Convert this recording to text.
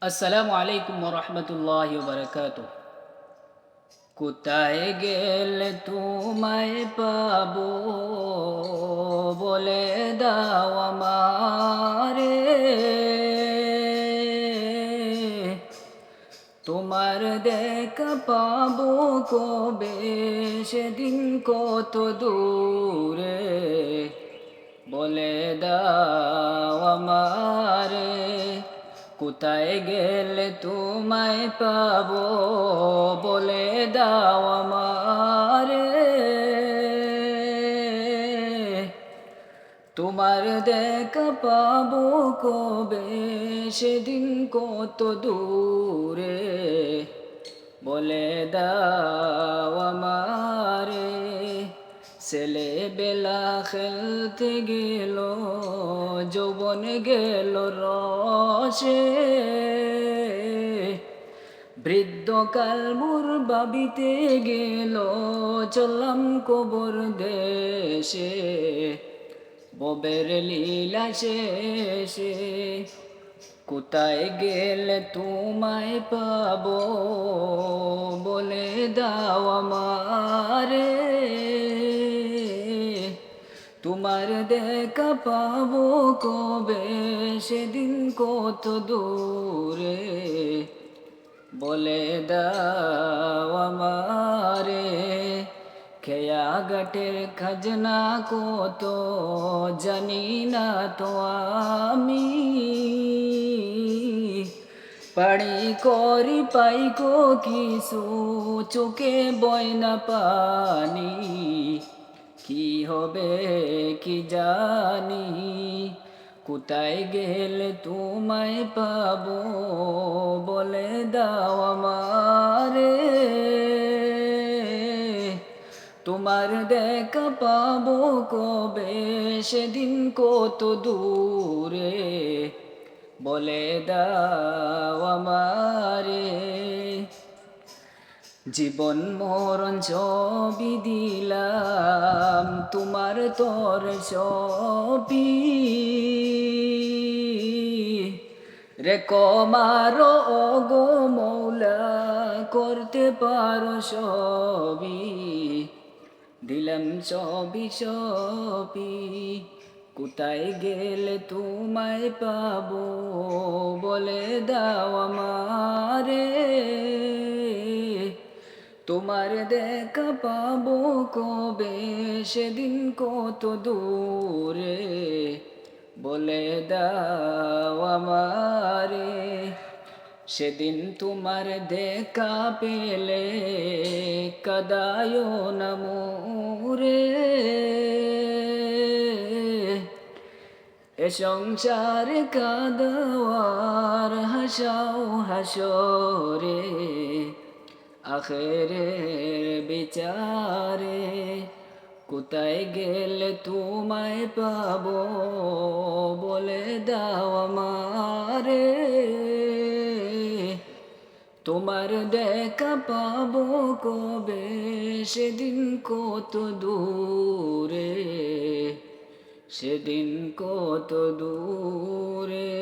আসসালামু আলাইকুম ওরহমতুল্লাহি ওয়াবারাকাতুহু। কোথায় গেলে তোমায় পাবো বলে দাও আমারে, তোমার দেখা পাবো কবে, সেদিন কত দূরে বলে দাও আমারে। কোথায় গেলে তোমায় পাবো বলে দাও আমারে, তোমার দেখা পাবো কবে, সেদিন কত দূরে বলে দাও আমারে। ছেলেবেলা খেলতে গেল, যৌবন গেল রসে, বৃদ্ধকাল মোর ভাবিতে গেল, চললাম কবর দেশে, ববের লীলা শেষে। কোথায় গেলে তোমায় পাবো বলে দাও আমারে, তোমার দেখা পাবো কবে, সেদিন কত দূরে বলে দাও আমারে। খেয়া ঘাটের খাজনা কত জানি না তো আমি, পাড়ি করি পাইকো কিছু, চোখে বয় না পানি, কি হবে কি জানি। কোথায় গেলে তোমায় পাবো বলে দাও আমারে, তোমার দেখা পাবো কবে, সেদিন কত দূরে বলে দাও আমারে। জীবন মরণ ছবি দিলাম তোমার তোর ছবি, রেখো মারো ওগো মৌলা, করতে পারো সবই, দিলাম সবই সবই। কোথায় গেলে তোমায় পাবো বলে দাও আমারে, তোমার দেখা পাবো কবে, সেদিন কত দূরে বলে দাও আমারে। সেদিন তোমার দেখা পেলে কাদায়ো না মোরে, এ সংসারে কাদাওয়ার হাসাও হাসরে, আখেরের বিচারে। কোথায় গেলে তোমায় পাবো বলে দাও আমারে, তোমার দেখা পাবো কবে, সেদিন কত দূরে, সেদিন কত দূরে।